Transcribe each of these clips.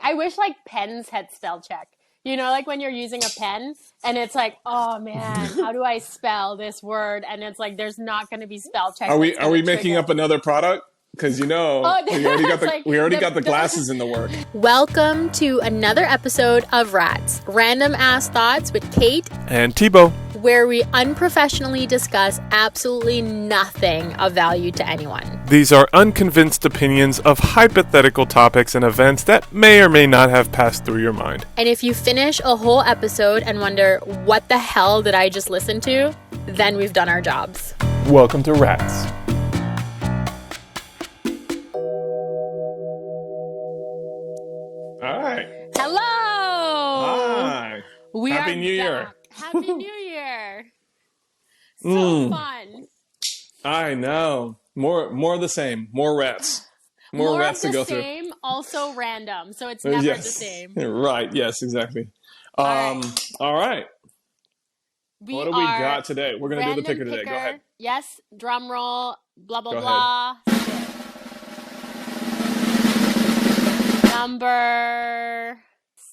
I wish like pens had spell check. You know, like when you're using a pen and it's like, oh man, how do I spell this word? And it's like, there's not going to be spell check Are that's we are going to we making trigger. up another product? Because we already got it's like the glasses in the work. Welcome to another episode of RATz, Random Ass Thoughts with Kate and Thibaud, where we unprofessionally discuss absolutely nothing of value to anyone. These are unconvinced opinions of hypothetical topics and events that may or may not have passed through your mind. And if you finish a whole episode and wonder, what the hell did I just listen to? Then we've done our jobs. Welcome to RATz. All right. Hello. Hi. We Happy are New Year. back. Happy New Year. So fun. I know. More of the same. More rats. More rats to go through. More of the same, also random. So it's never the same. Right. Yes, exactly. All right. We What do we got today? We're going to do the picker today. Go ahead. Yes. Drum roll. Blah, blah, Go blah. Number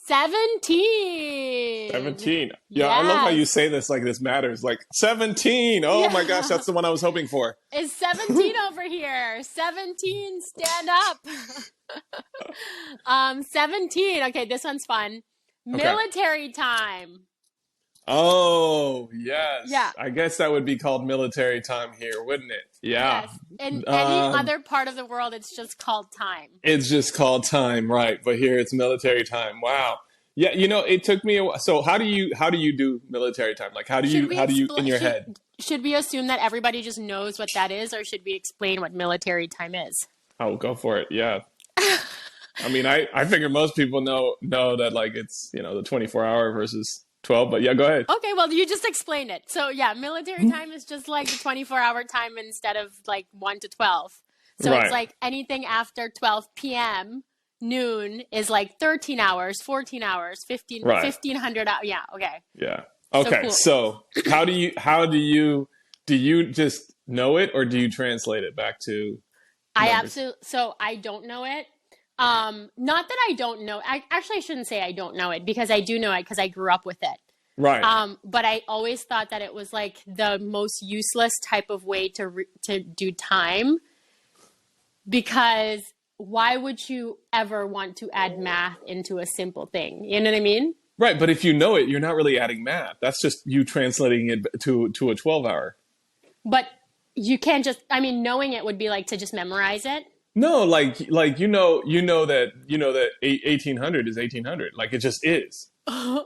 17. 17. Yeah, I love how you say this like this matters. Like 17. Oh my gosh, that's the one I was hoping for. It's 17 over here. 17, stand up. 17. Okay, this one's fun. Military time. Oh, yes. Yeah. I guess that would be called military time here, wouldn't it? Yeah. Yes. In any other part of the world, it's just called time. It's just called time, right? But here it's military time. Wow. Yeah, it took me a while. So how do you do military time? Like how do you in your head? Should we assume that everybody just knows what that is, or should we explain what military time is? Oh, go for it. Yeah. I mean, I figure most people know that like it's, the 24-hour versus 12, but yeah, go ahead. Okay, well, you just explained it. So yeah, military time is just like the 24-hour time instead of like 1 to 12. So It's like anything after 12 p.m. noon is like 13 hours, 14 hours, 1,500 hours. Yeah, okay. Yeah. Okay. So how do you just know it, or do you translate it back to numbers? So I don't know it. Not that I don't know. I shouldn't say I don't know it, because I do know it because I grew up with it. Right. But I always thought that it was like the most useless type of way to do time, because why would you ever want to add math into a simple thing? You know what I mean? Right. But if you know it, you're not really adding math. That's just you translating it to a 12-hour. But you can't just, knowing it would be like to just memorize it. No, like you know that 1800 is 1800. Like it just is.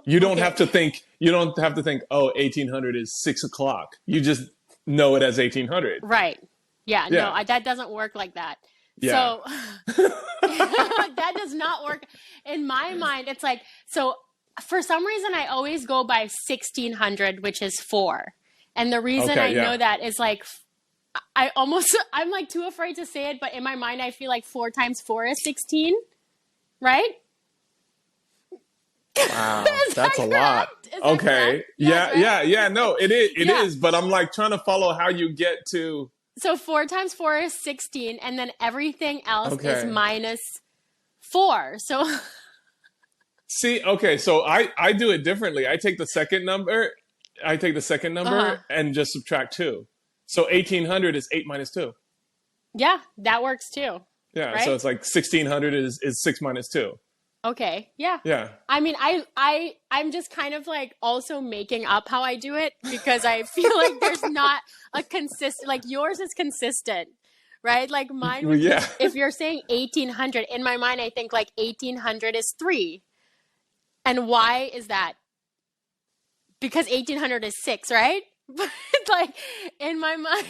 You don't have to think. You don't have to think. Oh, 1800 is 6 o'clock. You just know it as 1800. Right. Yeah. No, that doesn't work like that. Yeah. So that does not work in my mind. It's like, so for some reason I always go by 1600, which is 4, and the reason I know that is like, I'm like too afraid to say it, but in my mind, I feel like 4 times 4 is 16, right? Wow, that's a lot. Okay. Yeah. No, it is. It is. But I'm like trying to follow how you get to. So 4 times 4 is 16, and then everything else is minus 4. So. See, okay. So I do it differently. I take the second number. And just subtract 2. So 1800 is 8 minus 2. Yeah, that works too. Yeah, right? So it's like 1600 is 6 minus 2. Okay, yeah. Yeah. I'm just kind of like also making up how I do it, because I feel like there's not a consistent, like yours is consistent, right? Like mine would be, if you're saying 1800, in my mind I think like 1800 is 3. And why is that? Because 1800 is 6, right? But like in my mind,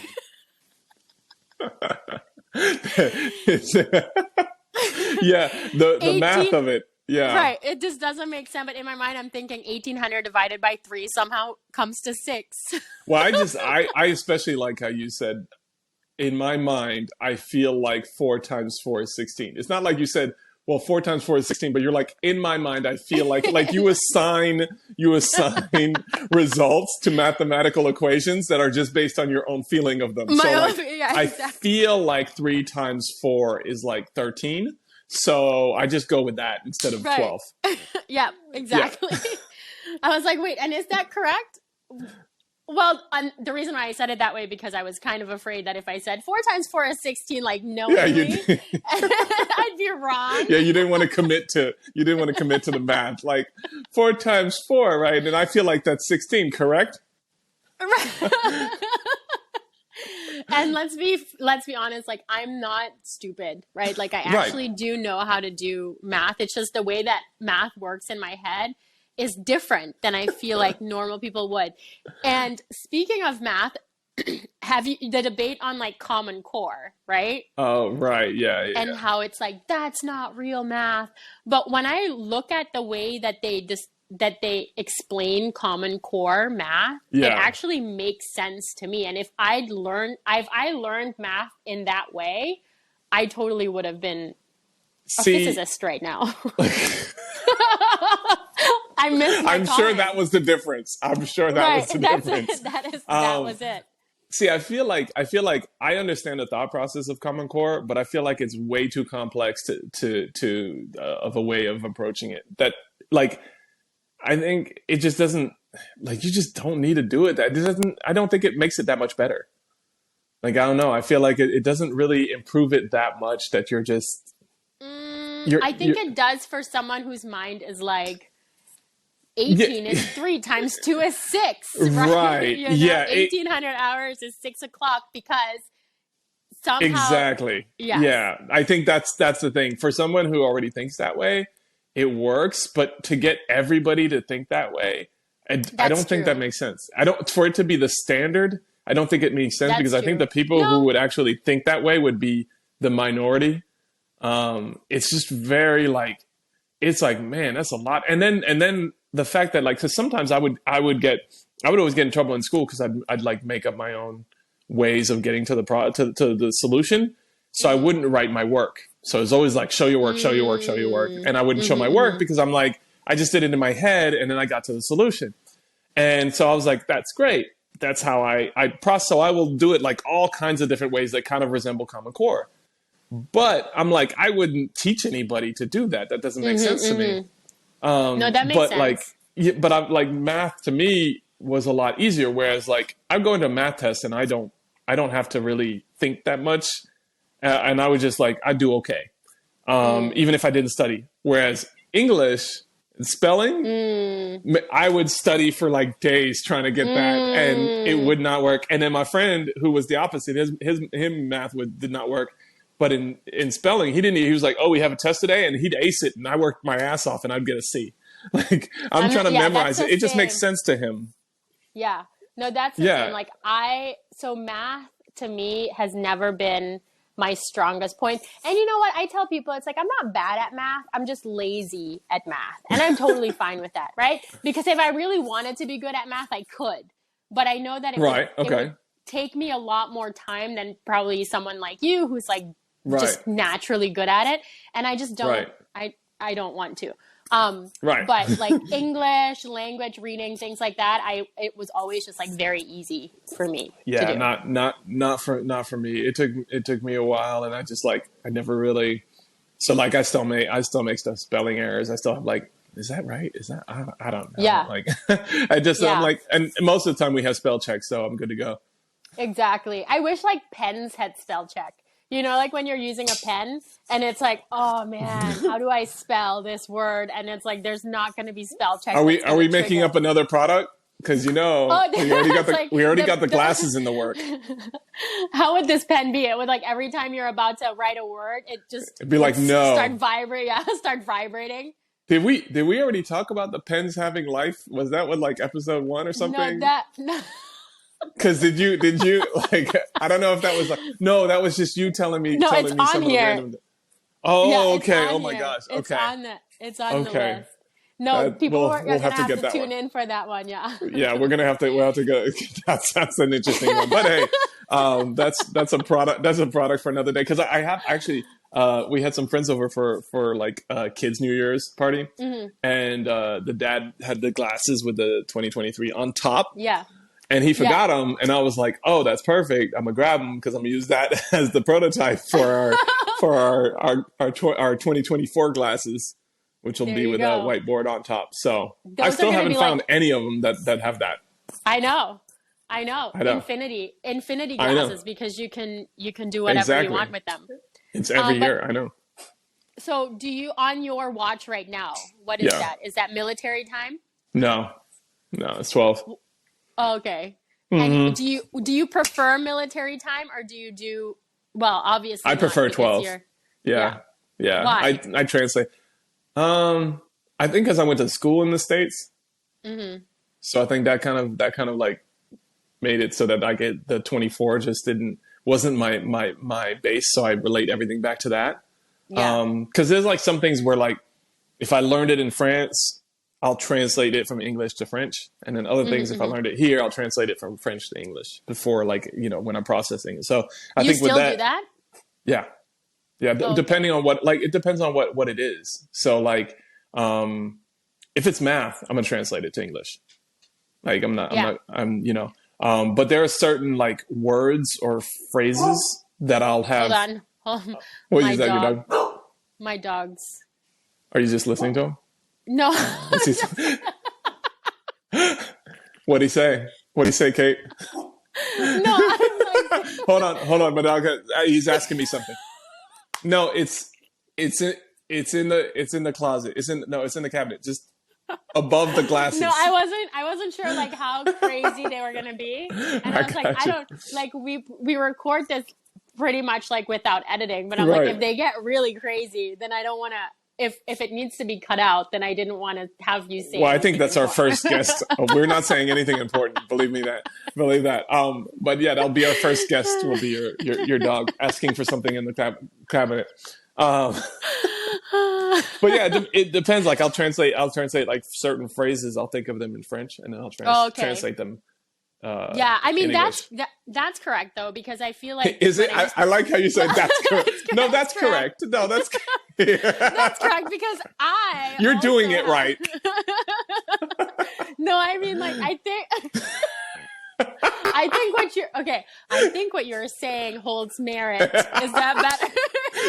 the math of it, right? It just doesn't make sense. But in my mind, I'm thinking 1800 divided by 3 somehow comes to 6. Well, I especially like how you said, in my mind, I feel like 4 times 4 is 16. It's not like you said, well, 4 times 4 is 16, but you're like, in my mind, I feel like you assign results to mathematical equations that are just based on your own feeling of them. I feel like 3 times 4 is like 13. So I just go with that instead of 12. Yeah, exactly. Yeah. I was like, wait, and is that correct? Well, the reason why I said it that way, because I was kind of afraid that if I said 4 times 4 is 16, like knowingly, I'd be wrong. Yeah, you didn't want to commit to the math. Like 4 times 4, right? And I feel like that's 16, correct? Right. And let's be honest, like I'm not stupid, right? Like I actually do know how to do math. It's just the way that math works in my head is different than I feel like normal people would. And speaking of math, have you the debate on like Common Core, right? Oh, right. Yeah. And how it's like, that's not real math. But when I look at the way that they explain Common Core math, it actually makes sense to me. And if I learned math in that way, I totally would have been a physicist right now. I'm sure that was the difference. I'm sure that was the difference. That was it. See, I feel like I understand the thought process of Common Core, but I feel like it's way too complex to of a way of approaching it. That like, I think it just doesn't, like, you just don't need to do it. I don't think it makes it that much better. Like, I don't know. I feel like it doesn't really improve it that much that you're just. I think it does for someone whose mind is like 18 is 3 times 2 is 6. Right. You know, yeah. 1800 hours is 6 o'clock because somehow. Exactly. Yes. Yeah. I think that's the thing. For someone who already thinks that way, it works. But to get everybody to think that way, I don't think that makes sense. For it to be the standard, I don't think it makes sense because I think the people who would actually think that way would be the minority. It's just very like, it's like, man, that's a lot. And then the fact that like, cause sometimes I would always get in trouble in school cause I'd like make up my own ways of getting to the solution. So I wouldn't write my work. So it's always like, show your work, show your work, show your work. And I wouldn't show my work because I'm like, I just did it in my head and then I got to the solution. And so I was like, that's great. That's how I process. So I will do it like all kinds of different ways that kind of resemble Common Core. But I'm like, I wouldn't teach anybody to do that. That doesn't make sense to me. No, that makes sense. But I'm like, math to me was a lot easier. Whereas like I'm going to a math test and I don't have to really think that much. And I was just like, I do okay. Even if I didn't study. Whereas English spelling, I would study for like days trying to get that and it would not work. And then my friend who was the opposite, his math did not work. But in spelling, he was like, oh, we have a test today, and he'd ace it, and I worked my ass off, and I'd get a C. Like, I'm trying to memorize it. It just makes sense to him. Yeah. No, that's the thing. Like, so math, to me, has never been my strongest point. And you know what? I tell people, it's like, I'm not bad at math. I'm just lazy at math. And I'm totally fine with that, right? Because if I really wanted to be good at math, I could. But I know that it would take me a lot more time than probably someone like you who's like, just naturally good at it. And I just don't, I don't want to. But like English, language, reading, things like that, it was always just like very easy for me. Yeah, to do. not for me. It took me a while, and I just like I never really. So like I still make stuff spelling errors. I still have like, is that right? Is that I don't know. Yeah. Like I'm like, and most of the time we have spell checks, so I'm good to go. Exactly. I wish like pens had spell check. You know, like when you're using a pen and it's like, oh man, how do I spell this word? And it's like, there's not going to be spell check. Are we making up another product? Because we already got the glasses in the work. How would this pen be? It would like every time you're about to write a word, it'd be like, no. Start vibrating. Yeah, start vibrating. Did we already talk about the pens having life? Was that what like episode 1 or something? No. Because did you like, I don't know if that was like, no, that was just you telling me some of the random. Oh, yeah, okay. Oh my gosh. Okay. It's on the list. No, people are going to have to tune in for that one. Yeah. Yeah, we'll have to go. That's an interesting one. But hey, that's a product. That's a product for another day. Because I have actually, we had some friends over for like kids' New Year's party, and the dad had the glasses with the 2023 on top. Yeah. And he forgot them, and I was like, "Oh, that's perfect. I'm gonna grab them because I'm gonna use that as the prototype for for our 2024 glasses, which will be with a whiteboard on top. So I still haven't found any of them that have that. I know. Infinity glasses, because you can do whatever you want with them. It's every year. I know. So do you, on your watch right now, what is that? Is that military time? No, it's 12. Oh, okay. And do you prefer military time, or do you do, well, obviously I prefer 12. Yeah. Why? I translate. I think because I went to school in the States. So I think that kind of like made it so that I get the 24 just wasn't my base. So I relate everything back to that. Because there's like some things where, like, if I learned it in France, I'll translate it from English to French. And then other things, if I learned it here, I'll translate it from French to English before, like, when I'm processing it. So I think with that, do that? Yeah. Depending on what, like, it depends on what it is. So like, if it's math, I'm going to translate it to English. Like but there are certain like words or phrases that I'll have. Hold on. What is that, your dog? My dogs. Are you just listening to him? No. What'd he say? What'd he say, Kate? No, I'm like... Hold on. My dog, he's asking me something. No, it's in the closet. It's in the cabinet, just above the glasses. No, I wasn't sure like how crazy they were gonna be, and I was like, I don't like we record this pretty much like without editing, but I'm like, if they get really crazy, then I don't want to. If it needs to be cut out, then I didn't want to have you say. Well, I think that's our first guest. We're not saying anything important. Believe that. But yeah, that'll be our first guest. Will be your dog asking for something in the cabinet. But yeah, it depends. Like I'll translate like certain phrases. I'll think of them in French, and then I'll translate them. I mean that's correct though, because I feel like is it? I like how you said that's correct. No, that's correct. No, that's that's correct, because you're doing it right. No, I mean, like, I think what you're saying holds merit. Is that better?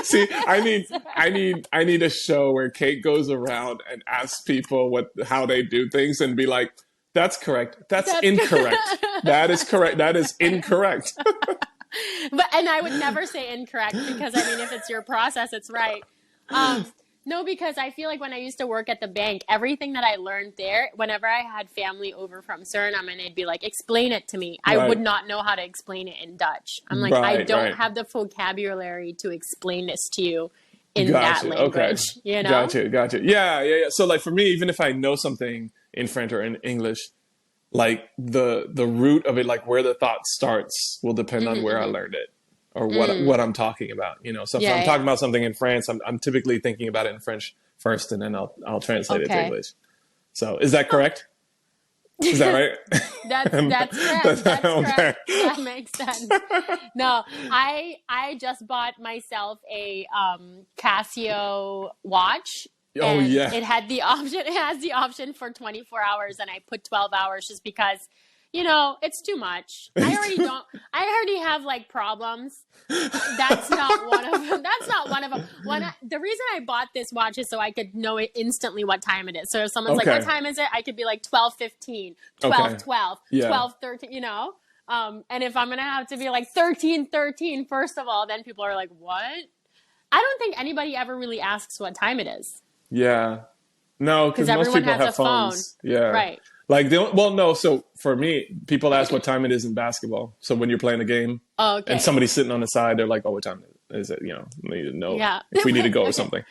See, I need a show where Kate goes around and asks people how they do things and be like, that's correct. That's incorrect. That is correct. That is incorrect. And I would never say incorrect, because I mean, if it's your process, it's right. No, because I feel like when I used to work at the bank, everything that I learned there, whenever I had family over from Suriname and they'd be like, explain it to me, I would not know how to explain it in Dutch. I'm like, I don't have the vocabulary to explain this to you in that language. Okay. You know? Gotcha. Yeah. So like for me, even if I know something in French or in English, like the root of it, like where the thought starts, will depend on where I learned it or what I'm talking about. So if I'm talking about something in France, I'm typically thinking about it in French first, and then I'll translate it to English. So is that correct? Is that right? That's correct. That's correct. That makes sense. No, I just bought myself a Casio watch. Oh yeah. It has the option for 24 hours, and I put 12 hours just because, it's too much. I already have like problems. That's not one of them. The reason I bought this watch is so I could know instantly what time it is. So if someone's like, what time is it? I could be like 12:15, 12:12, 12:13, and if I'm going to have to be like 13:13, first of all, then people are like, what? I don't think anybody ever really asks what time it is. Yeah. No, because most people have phones. Phone. Yeah. Right. Like, no. So for me, people ask what time it is in basketball. So when you're playing a game and somebody's sitting on the side, they're like, oh, what time is it? We need to know if we need to go or something.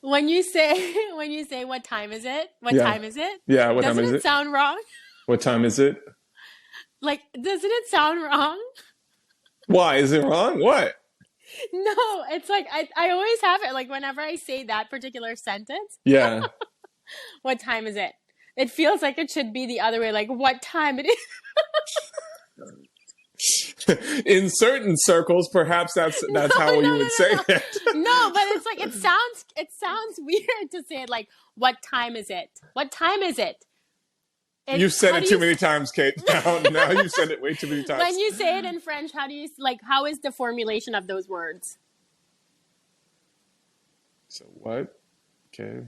When you say what time is it? What time is it? Yeah, what time is it? Doesn't it sound wrong? What time is it? Like, doesn't it sound wrong? Why? Is it wrong? What? No, it's like I always have it. Like whenever I say that particular sentence. Yeah. What time is it? It feels like it should be the other way. Like what time it is. In certain circles, perhaps that's how you would say it. No, but it's like it sounds weird to say it like, what time is it? What time is it? You've said it too many times, Kate. Now you've said it way too many times. When you say it in French, how is the formulation of those words? So what? Okay.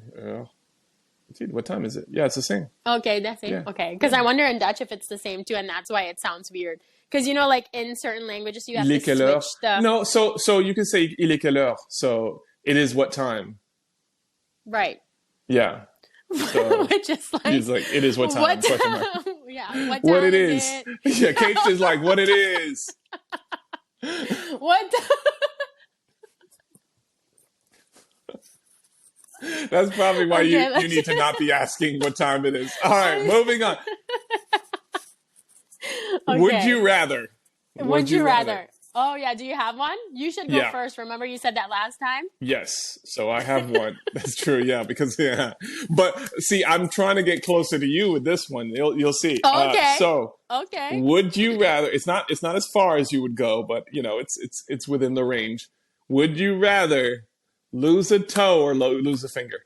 What time is it? Yeah, it's the same. Okay, that's it. Yeah. Okay, because I wonder in Dutch if it's the same too, and that's why it sounds weird. Because like in certain languages, you have Il to est quelle heure? switch the No, so you can say il est quelle heure. So it is what time. right, Yeah. So which is like he's like, it is what time? what? Question mark. Yeah, what time What it is is. it? Yeah, Kate is like, what it is. What? That's probably why Okay, you need to not be asking what time it is. All right, moving on. Okay. Would you rather? Would you rather? Oh yeah, do you have one? You should go Yeah. first. Remember you said that last time? Yes. So I have one. That's true. Yeah, because But see, I'm trying to get closer to you with this one. You'll see. Okay. Okay. Would you rather? It's not as far as you would go, but it's within the range. Would you rather lose a toe or lose a finger?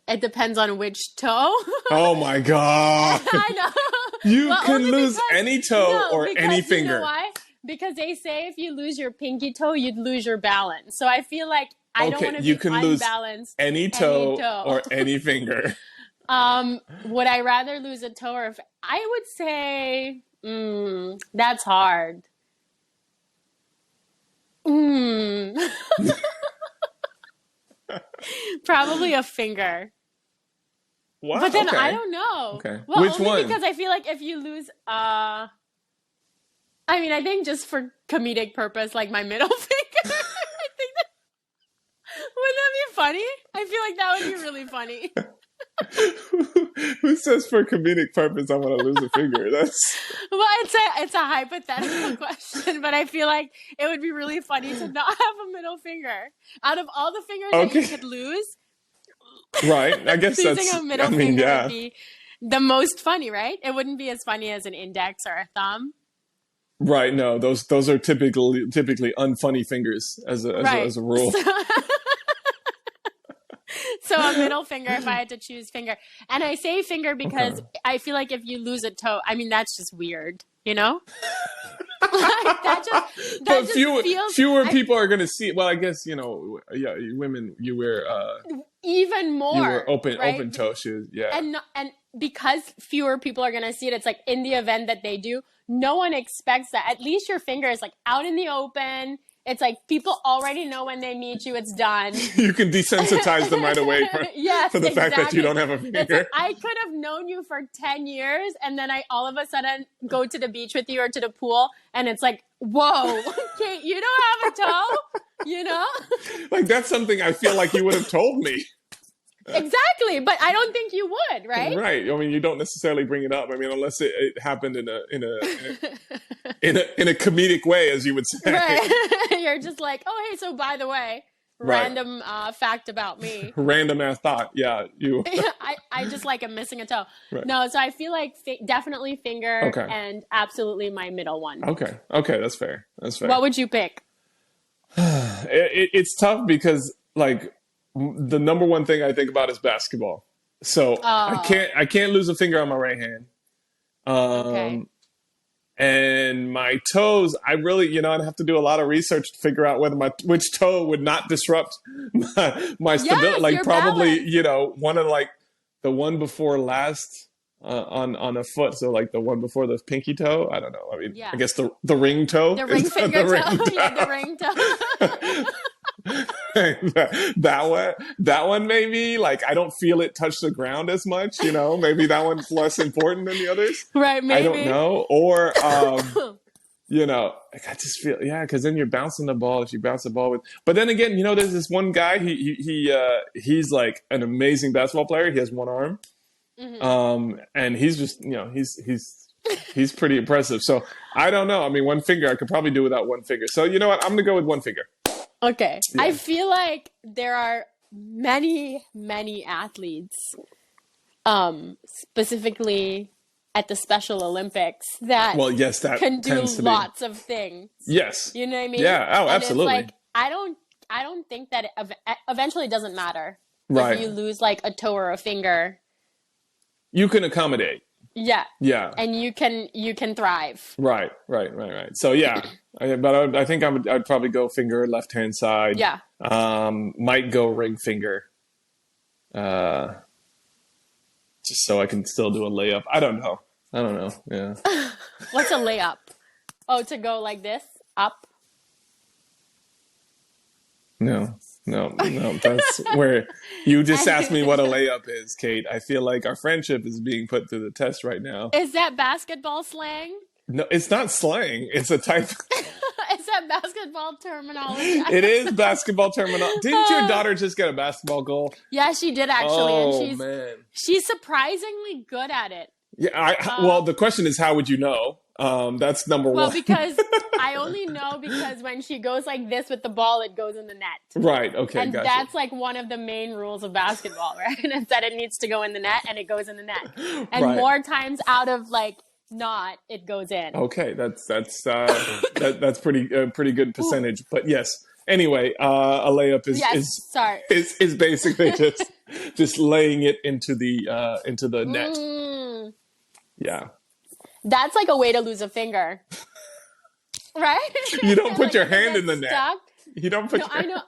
It depends on which toe. Oh my god! I know. You Well, can only lose because- any toe or because any you finger. know why? Because they say if you lose your pinky toe, you'd lose your balance. So I feel like I don't want to you be can lose unbalanced. any toe, toe. or any finger. Would I rather lose a toe or I would say that's hard. Probably a finger. Wow. But then okay. I don't know. Okay. Well, Which only one? because I feel like if you lose, I mean, I think just for comedic purpose, like my middle finger. I think wouldn't that be funny? I feel like that would be really funny. Who says for comedic purpose I want to lose a finger? That's Well, it's a hypothetical question, but I feel like it would be really funny to not have a middle finger. Out of all the fingers that you could lose, right. I guess losing that's. a middle I mean, finger yeah. would be the most funny, right? It wouldn't be as funny as an index or a thumb. Right. No, those are typically unfunny fingers as a rule. So a middle finger if I had to choose finger. And I say finger because I feel like if you lose a toe, I mean, that's just weird, you know? that But just fewer feels, people are going to see it. Well, I guess, women, you wear even more. you wear open right? toe shoes. Yeah. And because fewer people are going to see it, it's like in the event that they do, no one expects that. At least your finger is like out in the open. It's like people already know when they meet you, it's done. You can desensitize them right away for the fact that you don't have a finger. It's like, I could have known you for 10 years and then I all of a sudden go to the beach with you or to the pool and it's like, whoa, Kate, you don't have a toe? You know? Like, that's something I feel like you would have told me. Exactly, but I don't think you would, right? Right. I mean, you don't necessarily bring it up. I mean, unless it happened in a comedic way, as you would say. Right. You're just like, oh, hey, so by the way, random fact about me. Random ass thought. Yeah, you. I just like am missing a toe. Right. No, so I feel like definitely finger and absolutely my middle one. Okay, that's fair. What would you pick? It's tough because like the number one thing I think about is basketball. So I can't lose a finger on my right hand. And my toes, I really, I'd have to do a lot of research to figure out whether which toe would not disrupt my stability. Like probably, balance. One of like the one before last on a foot. So like the one before the pinky toe. I don't know. I mean, I guess the ring toe. The ring finger toe. Yeah, the ring toe. that one maybe like I don't feel it touch the ground as much, maybe that one's less important than the others, right? Maybe. I don't know. Or like I just feel because then you're bouncing the ball. If you bounce the ball but then again, there's this one guy, he's like an amazing basketball player. He has one arm. And he's just he's pretty impressive. So I don't know. I mean, one finger, I could probably do without one finger. So you know what, I'm gonna go with one finger. Okay. Yeah. I feel like there are many, many athletes, specifically at the Special Olympics that can do lots of things. Yes. You know what I mean? Yeah. Oh, and absolutely. It's like, I don't think that it eventually doesn't matter. Right. If you lose like a toe or a finger. You can accommodate. Yeah. Yeah. And you can thrive. Right. So yeah. I think I'd probably go finger left hand side. Yeah. Might go ring finger. Just so I can still do a layup. I don't know. Yeah. What's a layup? Oh, to go like this? Up? No. That's where you just asked me what a layup is, Kate. I feel like our friendship is being put through the test right now. Is that basketball slang? No, it's not slang. It's a type. Is that basketball terminology? It is basketball terminology. Didn't your daughter just get a basketball goal? Yeah, she did actually. Oh, and man. She's surprisingly good at it. Yeah, well, the question is, how would you know? That's number one. Well, because I only know because when she goes like this with the ball, it goes in the net. Right, okay, and gotcha. that's like one of the main rules of basketball, right? Is that it needs to go in the net and it goes in the net. And Right. more times out of like not, it goes in. Okay, that's pretty good percentage. But yes, anyway, a layup is basically just laying it into the net. Yeah. That's like a way to lose a finger. Right? You don't put like your hand in the net. Stuck. You don't put I know.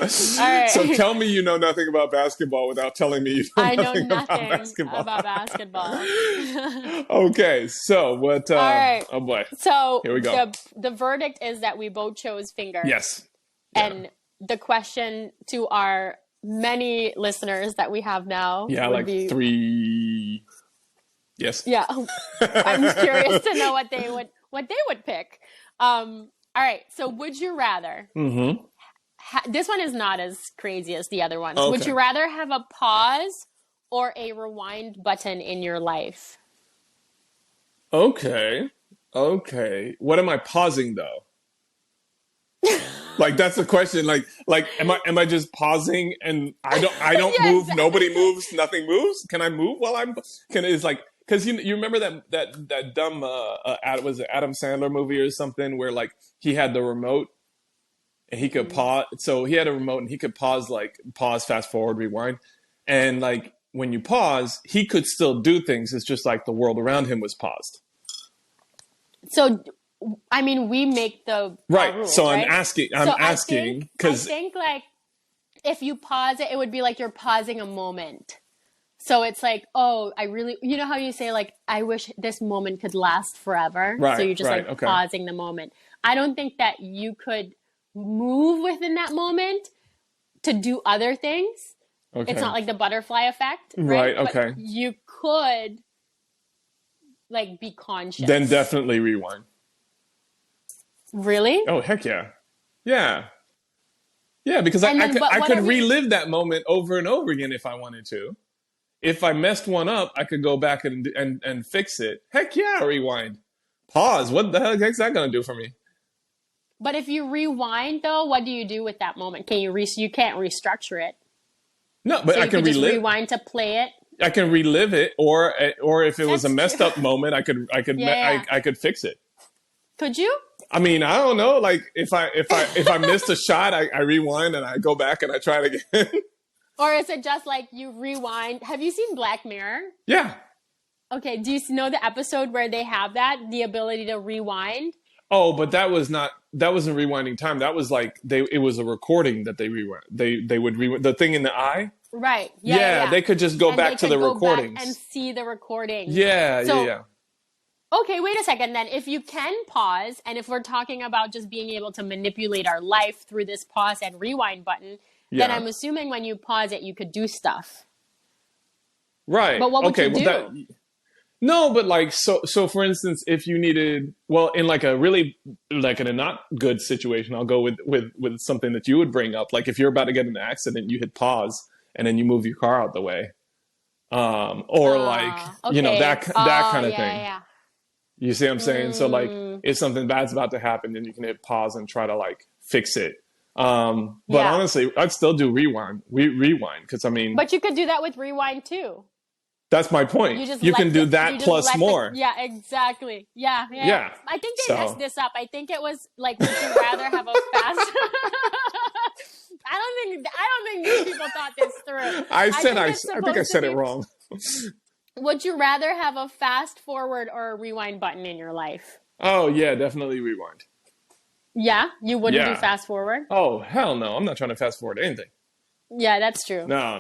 All right. So tell me you know nothing about basketball without telling me you know nothing about basketball. Okay, so what? All right. Oh boy. So here we go. The verdict is that we both chose finger. Yes. And the question to our many listeners that we have now. Yeah, would like be, 3. Yes. Yeah. I'm curious to know what they would pick. All right. So would you rather? Mm-hmm. This one is not as crazy as the other ones. Okay. Would you rather have a pause or a rewind button in your life? Okay. What am I pausing though? Like that's the question. Like am I just pausing and I don't Yeah, move, exactly. nobody moves, nothing moves? Can I move while it's like because you remember that dumb was it Adam Sandler movie or something where like he had the remote and he could pause. So he had a remote and he could pause, fast forward, rewind, and like when you pause, he could still do things. It's just like the world around him was paused. So, I mean, we make the right. rules, So right? I'm asking because I think like if you pause it, it would be like you're pausing a moment. So it's like, oh, you know how you say like, I wish this moment could last forever. Right. So you're just okay. pausing the moment. I don't think that you could move within that moment to do other things. Okay. It's not like the butterfly effect, right? Okay. But you could like be conscious. Then definitely rewind. Really? Oh, heck yeah. Yeah. Yeah, because I could relive that moment over and over again if I wanted to. If I messed one up, I could go back and fix it. Heck yeah, rewind. Pause. What the heck is that going to do for me? But if you rewind, though, what do you do with that moment? Can you you can't restructure it? No, but so I can relive. Just rewind to play it. I can relive it, or if it was a messed up moment, I could fix it. Could you? I mean, I don't know. Like if I missed a shot, I rewind and I go back and I try it again. Or is it just like you rewind? Have you seen Black Mirror? Yeah. Okay. Do you know the episode where they have the ability to rewind? Oh, but that wasn't rewinding time. That was like it was a recording that they rewind. They would rewind the thing in the eye. Right. Yeah. They could just go back to the recordings and see the recording. Yeah. Yeah. Okay, wait a second then. If you can pause, and if we're talking about just being able to manipulate our life through this pause and rewind button, then I'm assuming when you pause it, you could do stuff. Right. But what would you do? No, but like, so for instance, if you needed, well, in like a really, like in a not good situation, I'll go with something that you would bring up. Like if you're about to get in an accident, you hit pause and then you move your car out the way. That kind of thing. Yeah. You see what I'm saying? So like if something bad's about to happen, then you can hit pause and try to like fix it. But honestly, I'd still do rewind because I mean. But you could do that with rewind too. That's my point. You can do that plus more. Yeah, exactly. Yeah. I think they messed this up. I think it was like, would you rather have a fast? I don't think these people thought this through. I think I said it wrong. Would you rather have a fast forward or a rewind button in your life? Oh yeah, definitely rewind. Yeah, you wouldn't do Yeah. fast forward? Oh hell no, I'm not trying to fast forward anything. Yeah, that's true. No.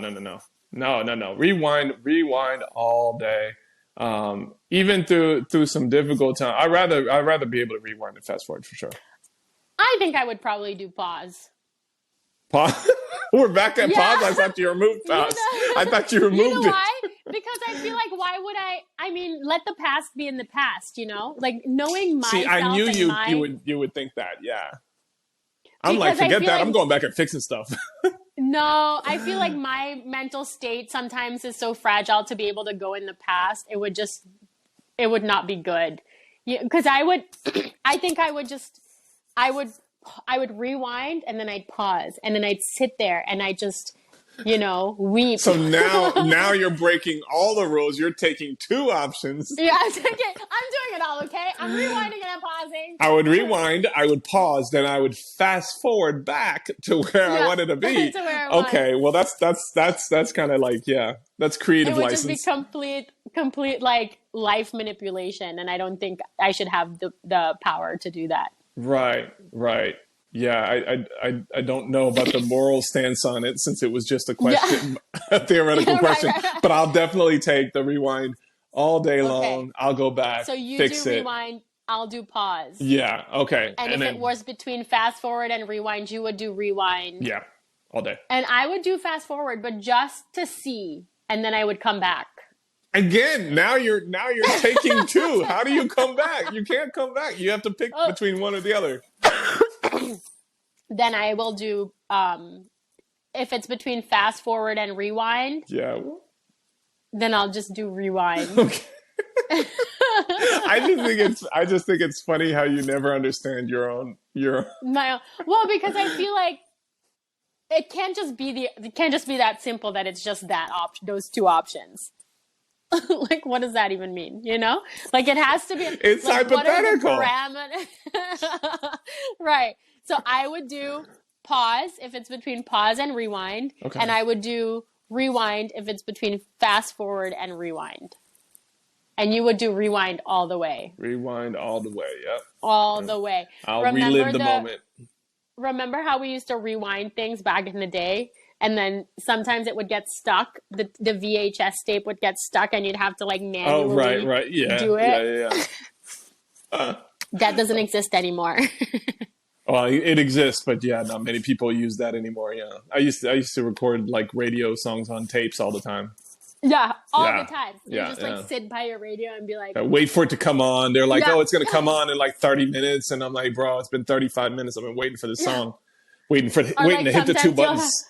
Rewind all day. Even through some difficult time. I'd rather be able to rewind and fast forward for sure. I think I would probably do pause. Pause. We're back at Yeah. pause. I thought you removed pause. I thought you You removed know it. why? Because I feel like why would I mean, let the past be in the past, you know? Like knowing myself. See, I knew and you would think that. Yeah. I'm Because like, I forget feel that. like- I'm going back and fixing stuff. No, I feel like my mental state sometimes is so fragile to be able to go in the past. It would not be good. Because I think I would rewind and then I'd pause and then I'd sit there and I just, weep. So now you're breaking all the rules. You're taking two options. Yeah, I'm doing it all, okay? I'm rewinding and I'm pausing. I would rewind, I would pause, then I would fast forward back to where I wanted to be. To where I was. Okay, well that's kind of like, yeah, that's creative It would license. just be complete like life manipulation, and I don't think I should have the power to do that. Right. Yeah, I don't know about the moral stance on it since it was just a question, a theoretical question. Right. But I'll definitely take the rewind all day long. I'll go back, So you fix do it. rewind, I'll do pause. Yeah, okay. And if then, it was between fast forward and rewind, you would do rewind. yeah, all day. And I would do fast forward, but just to see, and then I would come back. Again, now you're taking two. How do you come back? You can't come back. You have to pick between one or the other. Then I will do if it's between fast forward and rewind, Yeah. then I'll just do rewind. Okay. I just think it's funny how you never understand your own. Well, because I feel like it can't just be that simple that it's just that those two options. Like, what does that even mean? Like it has to be. It's like, hypothetical. What are the parameters? Right. So I would do pause if it's between pause and rewind, Okay. and I would do rewind if it's between fast forward and rewind. And you would do rewind all the way. Rewind all the way. Yep. All the way. I'll relive the moment. Remember how we used to rewind things back in the day? And then sometimes it would get stuck. The VHS tape would get stuck and you'd have to like manually right. Yeah. do it. Yeah. That doesn't exist anymore. Well, it exists, but yeah, not many people use that anymore. Yeah. I used to record like radio songs on tapes all the time. Yeah, all Yeah. the time. You Yeah, just yeah. like sit by your radio and be like, Wait for it to come on. They're like, Yeah. oh, it's going to come on in like 30 minutes. And I'm like, bro, it's been 35 minutes. I've been waiting for this song. Waiting to hit the two buttons.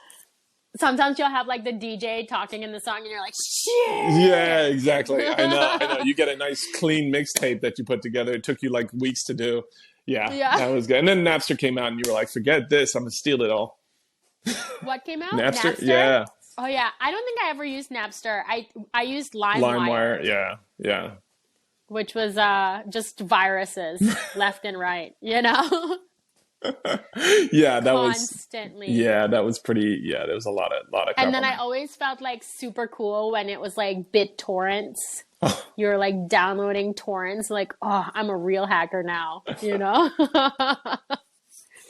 Sometimes you'll have like the DJ talking in the song and you're like, shit. Yeah, exactly. I know. You get a nice clean mixtape that you put together. It took you like weeks to do. Yeah, that was good. And then Napster came out and you were like, forget this. I'm going to steal it all. What came out? Napster? Yeah. Oh, yeah. I don't think I ever used Napster. I used LimeWire. Yeah. Which was just viruses left and right, Yeah, that constantly. that was pretty. Yeah, there was a lot of. Crap And then on I there. always felt like super cool when it was like BitTorrents. You're like downloading torrents, like, oh, I'm a real hacker now,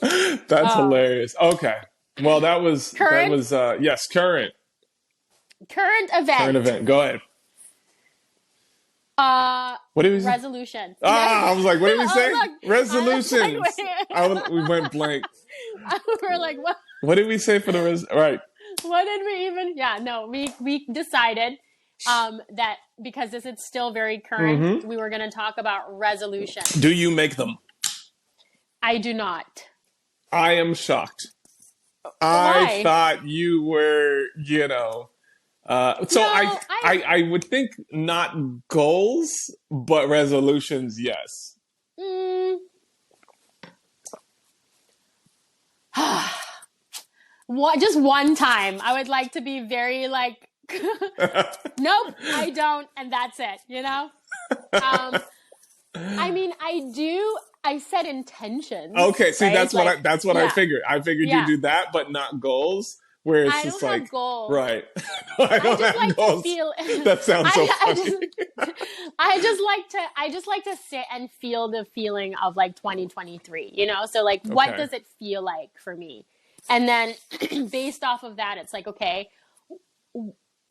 That's hilarious. Okay, well, that was Current? yes, current event. Go ahead. What did we say? Resolution. I was like, what did we say? look, Resolutions. We went blank. We're like, what? What did we say for the right? What did we even? Yeah, no, we decided that because this is still very current, we were going to talk about resolution. Do you make them? I do not. I am shocked. Why? I thought you were, so No, I would think not goals, but resolutions, yes. Just one time. I would like to be very like, nope, I don't, and that's it. I mean, I do. I set intentions. Okay, see, right? that's what I figured. I figured Yeah. you do that, but not goals. where it's I just don't like, have goals. right. I don't just have like goals. to feel. That sounds so funny. I just like to sit and feel the feeling of like 2023. You know, so like, what does it feel like for me? And then based off of that, it's like, okay,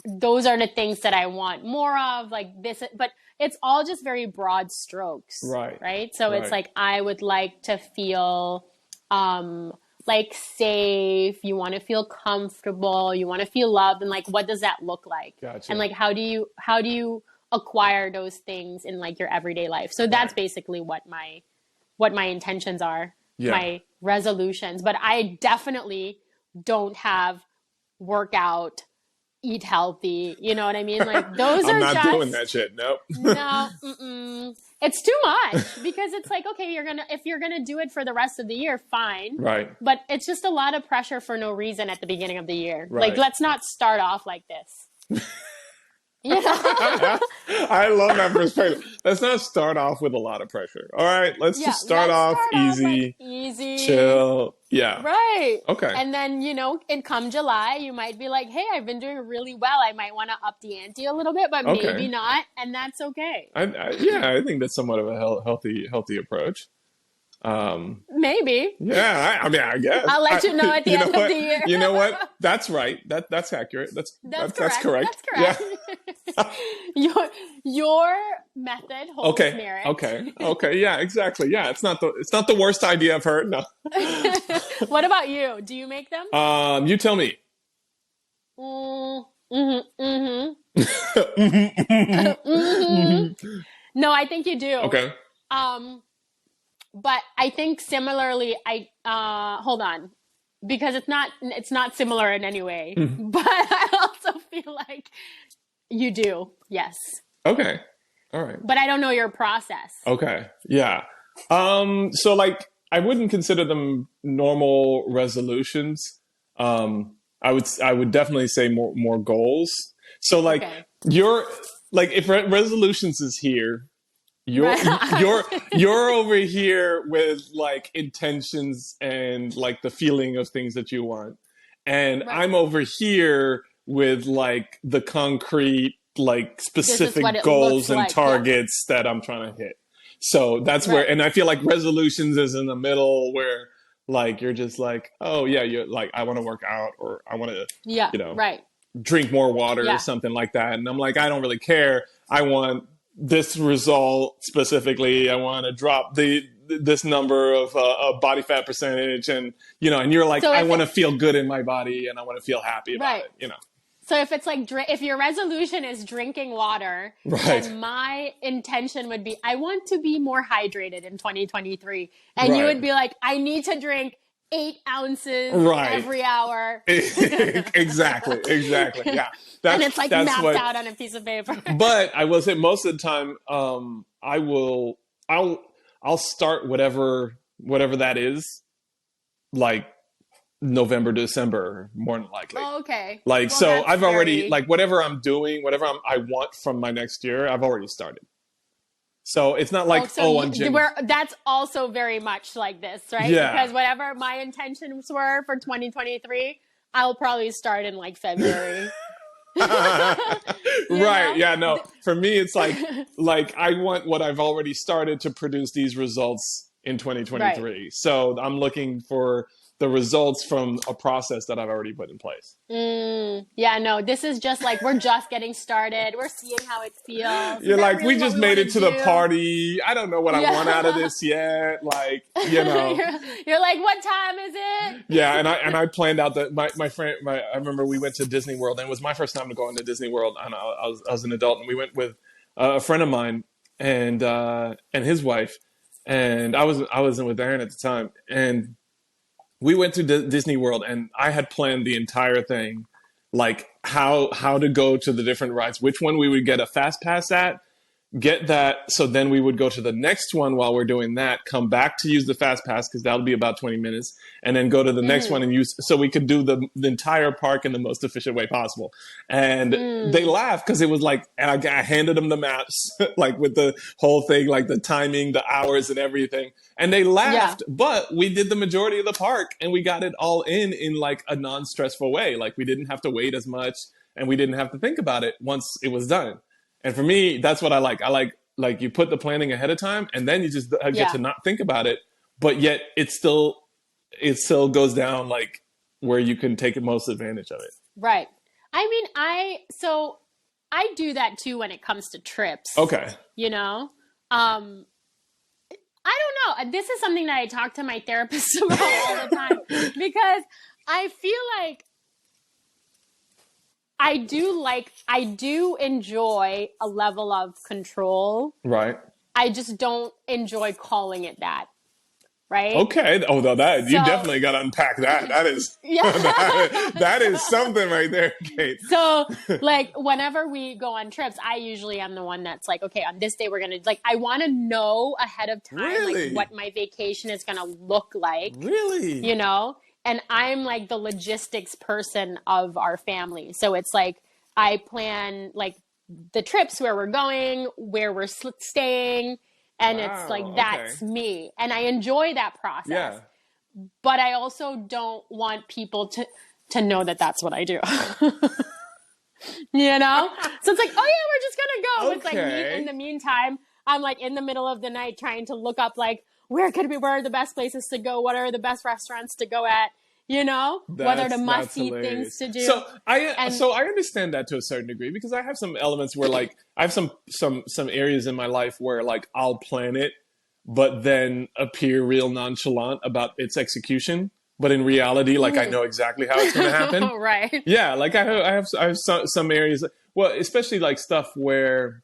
those are the things that I want more of, like this, but it's all just very broad strokes. Right. So it's like, I would like to feel, like safe, you want to feel comfortable, you want to feel loved. And like, what does that look like? Gotcha. And like, how do you acquire those things in like your everyday life? So that's basically what my intentions are, my resolutions. But I definitely don't have workout, eat healthy. You know what I mean? Like those I'm are not just doing that shit. Nope. No, it's too much because it's like, okay, if you're gonna do it for the rest of the year, fine. Right. But it's just a lot of pressure for no reason at the beginning of the year. Right. Like, let's not start off like this. You know? I love that perspective. Let's not start off with a lot of pressure. All right, let's just start off easy, chill. Yeah. Right. Okay. And then, you know, come July, you might be like, hey, I've been doing really well. I might want to up the ante a little bit, but maybe not. And that's okay. I think that's somewhat of a healthy approach. Maybe. Yeah, I mean, I guess. I'll let you know at the end of the year. You know what? That's right. That's accurate. That's correct. That's correct. Yeah. your method holds merit. Okay. Yeah, exactly. Yeah, it's not the worst idea I've heard. No. What about you? Do you make them? You tell me. No, I think you do. Okay. But I think similarly, hold on, because it's not similar in any way, but I also feel like you do. Yes. Okay. All right. But I don't know your process. Okay. Yeah. So like, I wouldn't consider them normal resolutions. I would definitely say more goals. So like if resolutions is here, you're over here with like intentions and like the feeling of things that you want. And I'm over here with like the concrete, like specific goals and targets that I'm trying to hit. So that's where, and I feel like resolutions is in the middle where like, you're just like, oh yeah, you're like, I want to work out or I want to, drink more water or something like that. And I'm like, I don't really care. I want this result specifically. I want to drop this number of body fat percentage, and and you're like, I want to feel good in my body, and I want to feel happy about it. So if it's like if your resolution is drinking water, then my intention would be, I want to be more hydrated in 2023, and you would be like, I need to drink 8 ounces every hour. Exactly. Yeah. And it's like mapped out on a piece of paper. But I will say most of the time, I'll start whatever that is, like November, December, more than likely. Oh, okay. Like, well, so I've already, like, whatever I'm doing, I want from my next year, I've already started. So it's not like, that's also very much like this, right? Yeah. Because whatever my intentions were for 2023, I'll probably start in like February. Right. Yeah, no. For me, it's like I want what I've already started to produce these results in 2023. Right. So I'm looking for the results from a process that I've already put in place. Yeah, no, this is just like, we're just getting started. We're seeing how it feels. You're like, really we just made it to the party. I don't know what I want out of this yet. Like, you're like, what time is it? Yeah. And I planned out that my friend, I remember we went to Disney World, and it was my first time to go into Disney World. And I was an adult, and we went with a friend of mine and his wife. And I wasn't with Aaron at the time. And we went to Disney World, and I had planned the entire thing, like how to go to the different rides, which one we would get a fast pass at, get that. So then we would go to the next one while we're doing that, come back to use the fast pass because that'll be about 20 minutes, and then go to the next one and use, so we could do the entire park in the most efficient way possible. And they laughed because it was like, and I handed them the maps, like with the whole thing, like the timing, the hours and everything. And they laughed, but we did the majority of the park and we got it all in like a non-stressful way. Like we didn't have to wait as much and we didn't have to think about it once it was done. And for me, that's what I like. I like you put the planning ahead of time and then you just get to not think about it, but yet it still goes down like where you can take the most advantage of it. Right. I mean, I do that too when it comes to trips. Okay. You know? I don't know. This is something that I talk to my therapist about all the time because I feel like I do enjoy a level of control. Right. I just don't enjoy calling it that. Right. Okay. Oh, no, you definitely got to unpack that. That is, that is something right there, Kate. So like whenever we go on trips, I usually am the one that's like, okay, on this day we're going to like, I want to know ahead of time, like what my vacation is going to look like. Really? You know? And I'm like the logistics person of our family. So it's like, I plan like the trips where we're going, where we're staying. And it's like, that's me. And I enjoy that process. Yeah. But I also don't want people to know that that's what I do. You know? So it's like, oh yeah, we're just going to go. It's like me in the meantime, I'm like in the middle of the night trying to look up like, where are the best places to go? What are the best restaurants to go at? You know, what are the must-eat things to do? So I understand that to a certain degree because I have some elements where like I have some areas in my life where like I'll plan it, but then appear real nonchalant about its execution. But in reality, like I know exactly how it's going to happen. Right. Yeah, like I have some areas. Well, especially like stuff where,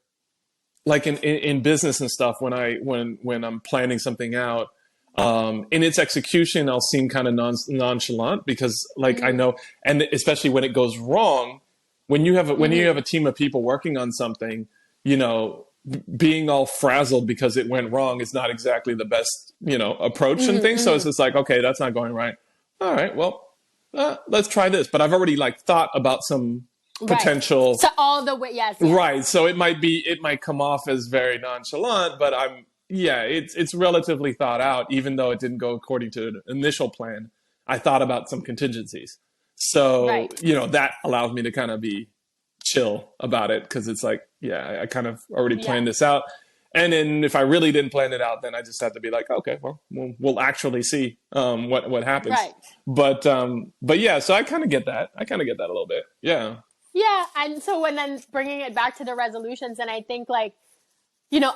like in business and stuff, when I'm planning something out. In its execution, I'll seem kind of nonchalant because like I know, and especially when it goes wrong, when you have a team of people working on something, you know, being all frazzled because it went wrong is not exactly the best, you know, approach and things. So it's just like, okay, that's not going right. All right, well, let's try this. But I've already like thought about some potential. So all the way, yes. Right. So it might come off as very nonchalant, but it's relatively thought out, even though it didn't go according to the initial plan. I thought about some contingencies. So, you know, that allows me to kind of be chill about it because it's like, I kind of already planned this out. And then if I really didn't plan it out, then I just have to be like, okay, well, we'll actually see what happens. Right. But yeah, so I kind of get that. I kind of get that a little bit. Yeah. Yeah. And so when then bringing it back to the resolutions, and I think like, you know,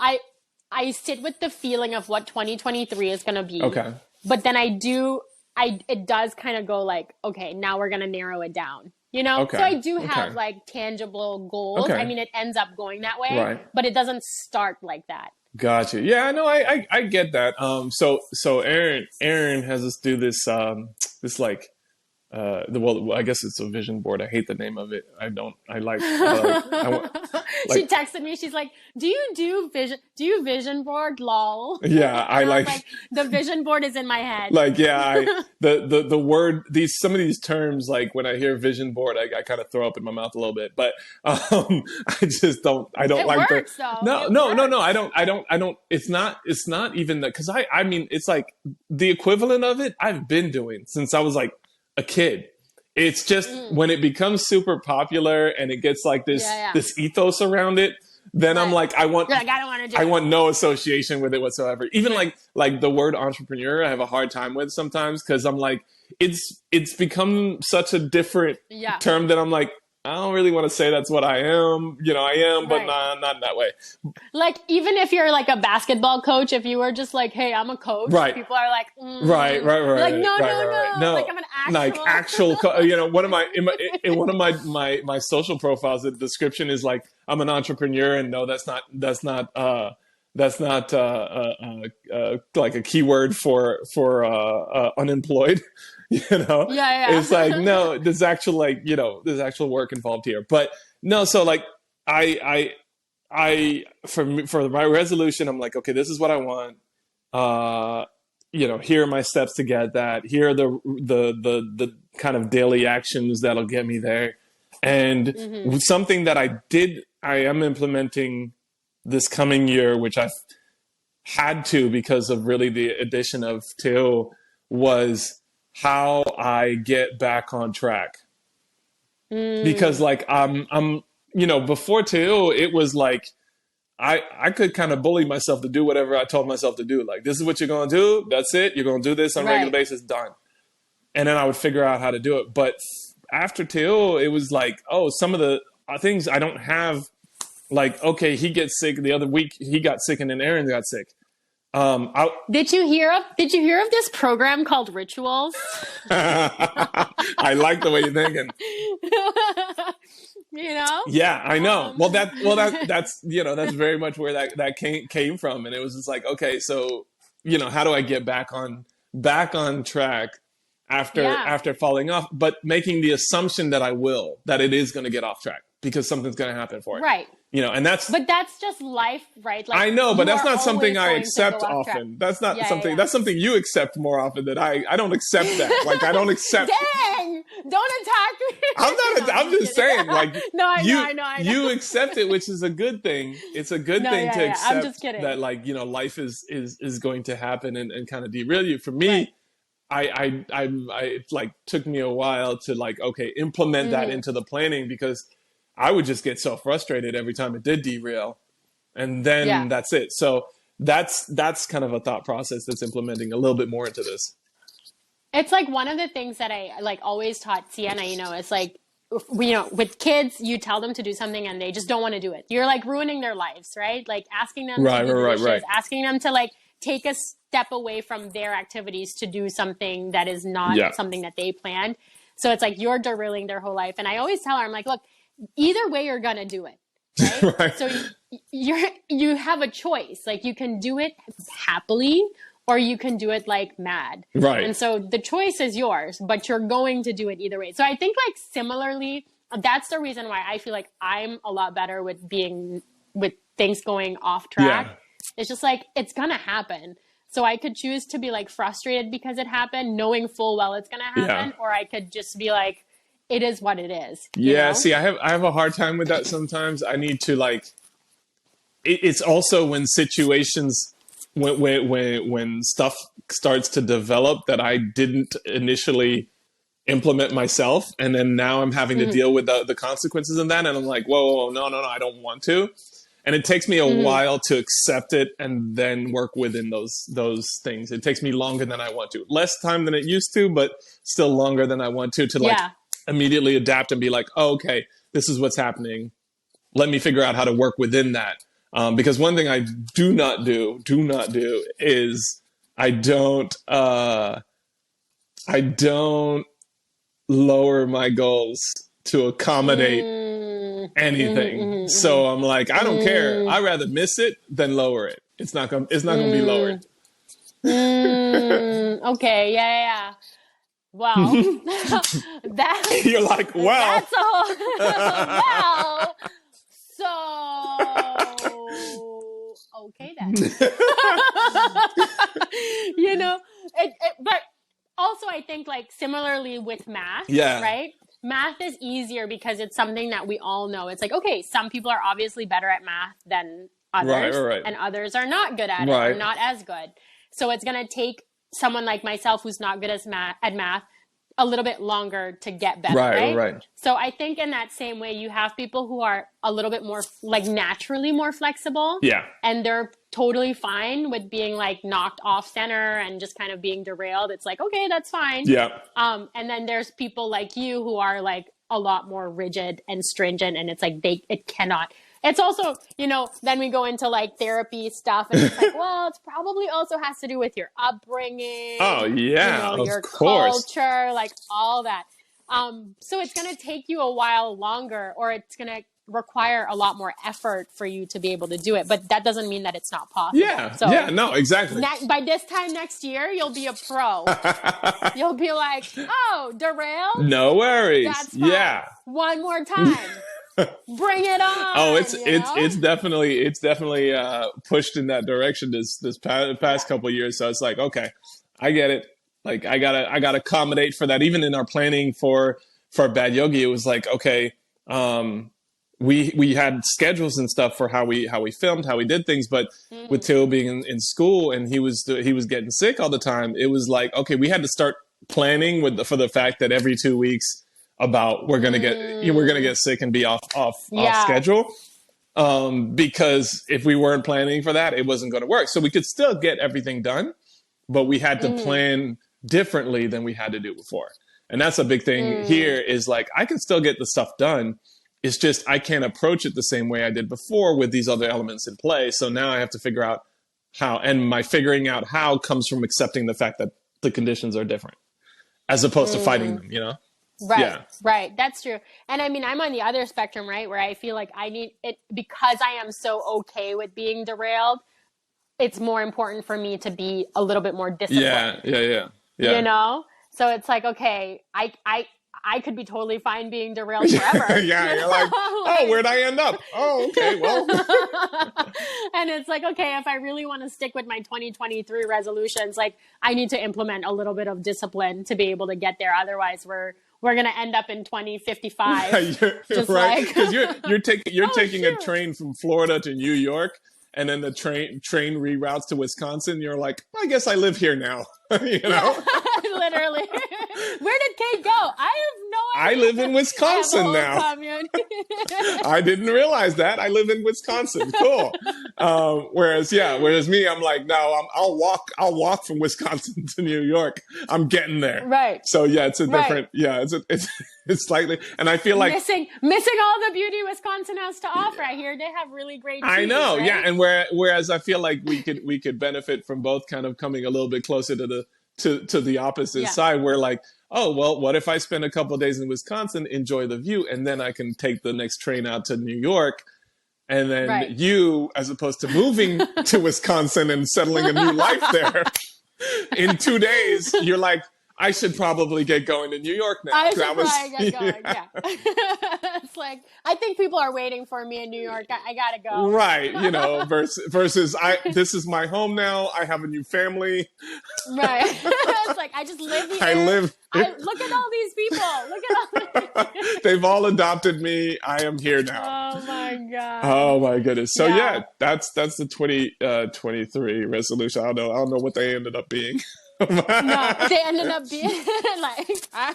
I sit with the feeling of what 2023 is going to be. Okay. But then it does kind of go like, okay, now we're going to narrow it down, you know? Okay. So I do have like tangible goals. Okay. I mean, it ends up going that way, but it doesn't start like that. Gotcha. Yeah, no, I get that. So Aaron has us do this like, I guess it's a vision board. I hate the name of it. She texted me. She's like, do you vision board? Lol. Yeah. I like the vision board is in my head. Like, yeah, the word, some of these terms, like when I hear vision board, I kind of throw up in my mouth a little bit, but, I just don't like works, though. No. I don't, it's not even that. Cause I mean, it's like the equivalent of it I've been doing since I was like a kid. It's just when it becomes super popular and it gets like this ethos around it, then I'm like, I want no association with it whatsoever. Even like the word entrepreneur, I have a hard time with sometimes because I'm like, it's become such a different term that I'm like, I don't really want to say that's what I am. You know, I am, but not in that way. Like, even if you're like a basketball coach, if you were just like, hey, I'm a coach, people are like, right. Like, no. Like, I'm an actual you know, one of my social profiles, the description is like, I'm an entrepreneur, and no, that's not like a keyword for unemployed. You know, It's like, no, there's actual work involved here. But no, so like I for my resolution, I'm like, okay, this is what I want. Here are my steps to get that. Here are the kind of daily actions that'll get me there. And something that I am implementing this coming year, which I've had to because of really the addition of Thibaud, was how I get back on track. Because like I'm before Thibaud, it was like I could kind of bully myself to do whatever I told myself to do. Like, this is what you're going to do. That's it. You're going to do this on a regular basis. Done. And then I would figure out how to do it. But after Thibaud, it was like, oh, some of the things I don't have, like, okay, he gets sick. The other week he got sick and then Aaron got sick. Did you hear of this program called Rituals? I like the way you're thinking. Yeah, I know. That's very much where that came from. And it was just like, okay, so how do I get back on track after falling off, but making the assumption that it is going to get off track because something's going to happen for it. Right. And that's just life, right? Like, I know, but that's not something I accept often. That's not something, that's something you accept more often than I don't accept that. Like, I don't accept. Dang! Don't attack me. I'm just saying, like, no, I know. You accept it, which is a good thing. It's a good thing to accept I'm just kidding. that, like, life is going to happen and kind of derail you. For me, right. I like took me a while to like, okay, implement that into the planning because I would just get so frustrated every time it did derail. And then that's it. So that's kind of a thought process that's implementing a little bit more into this. It's like one of the things that I like always taught Sienna, it's like, with kids, you tell them to do something and they just don't want to do it. You're like ruining their lives, right? Like asking them to do dishes, asking them to like take a step away from their activities to do something that is not something that they planned. So it's like you're derailing their whole life. And I always tell her, I'm like, look, either way, you're going to do it. Right? Right. So you have a choice. Like you can do it happily or you can do it like mad. Right. And so the choice is yours, but you're going to do it either way. So I think like similarly, that's the reason why I feel like I'm a lot better with things going off track. Yeah. It's just like, it's going to happen. So I could choose to be like frustrated because it happened, knowing full well it's going to happen. Or I could just be like, it is what it is. Yeah. See, I have a hard time with that sometimes. I need to like, it's also when situations, when stuff starts to develop that I didn't initially implement myself. And then now I'm having to deal with the consequences of that. And I'm like, whoa, no, I don't want to. And it takes me a while to accept it and then work within those things. It takes me longer than I want to. Less time than it used to, but still longer than I want to like immediately adapt and be like, oh, okay, this is what's happening. Let me figure out how to work within that. Because one thing I do not do is I don't lower my goals to accommodate anything. So I'm like, I don't care. I'd rather miss it than lower it. It's not gonna be lowered. Okay, yeah. Well, that you're like, wow. That's a whole, well. So okay then. But also I think like similarly with math, right? Math is easier because it's something that we all know. It's like, okay, some people are obviously better at math than others, and others are not good at it or not as good. So it's going to take someone like myself who's not good at math a little bit longer to get better, right? So I think in that same way, you have people who are a little bit more like naturally more flexible. Yeah. And they're totally fine with being like knocked off center and just kind of being derailed. It's like, okay, that's fine. Yeah. And then there's people like you who are like a lot more rigid and stringent, and it's like it cannot. It's also, then we go into like therapy stuff and it's like, well, it probably also has to do with your upbringing. Oh yeah, your culture, like all that. So it's going to take you a while longer, or it's going to require a lot more effort for you to be able to do it. But that doesn't mean that it's not possible. Yeah. So no, exactly. By this time next year, you'll be a pro. You'll be like, oh, derailed? No worries. That's fine. Yeah. One more time. Bring it on. Oh, it's definitely pushed in that direction this past couple of years. So it's like, okay, I get it. Like I gotta accommodate for that. Even in our planning for Bad Yogi, it was like, okay, we had schedules and stuff for how we filmed, how we did things, but with Theo being in school and he was getting sick all the time, it was like, okay, we had to start planning for the fact that every 2 weeks about we're gonna get sick and be off schedule, because if we weren't planning for that, it wasn't going to work. So we could still get everything done, but we had to plan differently than we had to do before. And that's a big thing here, is like, I can still get the stuff done. It's just I can't approach it the same way I did before with these other elements in play. So now I have to figure out how, and my figuring out how comes from accepting the fact that the conditions are different as opposed to fighting them, you know? Right, yeah. Right. That's true. And I mean, I'm on the other spectrum, right? Where I feel like I need it, because I am so okay with being derailed. It's more important for me to be a little bit more disciplined. Yeah. You know? So it's like, okay, I could be totally fine being derailed forever. Yeah, you're like, oh, where'd I end up? Oh, okay, well. And it's like, okay, if I really want to stick with my 2023 resolutions, like I need to implement a little bit of discipline to be able to get there. Otherwise, we're going to end up in 2055. You're right, because you're taking a train from Florida to New York, and then the train reroutes to Wisconsin. You're like, I guess I live here now. You know, literally. Where did Kate go? I have no idea. I live in Wisconsin now. I didn't realize that. I live in Wisconsin. Cool. Whereas me, I'm like, no, I'll walk from Wisconsin to New York. I'm getting there. Right. So yeah, it's a different. Yeah, it's slightly, and I feel like missing all the beauty Wisconsin has to offer. I hear they have really great cheese, I know, right? yeah, and whereas I feel like we could benefit from both kind of coming a little bit closer to the opposite side, where like, oh, well, what if I spend a couple of days in Wisconsin, enjoy the view, and then I can take the next train out to New York, and then you, as opposed to moving to Wisconsin and settling a new life there, in 2 days, you're like, I should probably get going to New York now. I should probably get going, yeah. It's like, I think people are waiting for me in New York. I gotta go. Right, you know, versus this is my home now. I have a new family. Right. It's like, I just live here. Look at all these people. Look at all these They've all adopted me. I am here now. Oh my God. Oh my goodness. So yeah, that's the 2023 resolution. I don't know what they ended up being. No, they ended up being like, I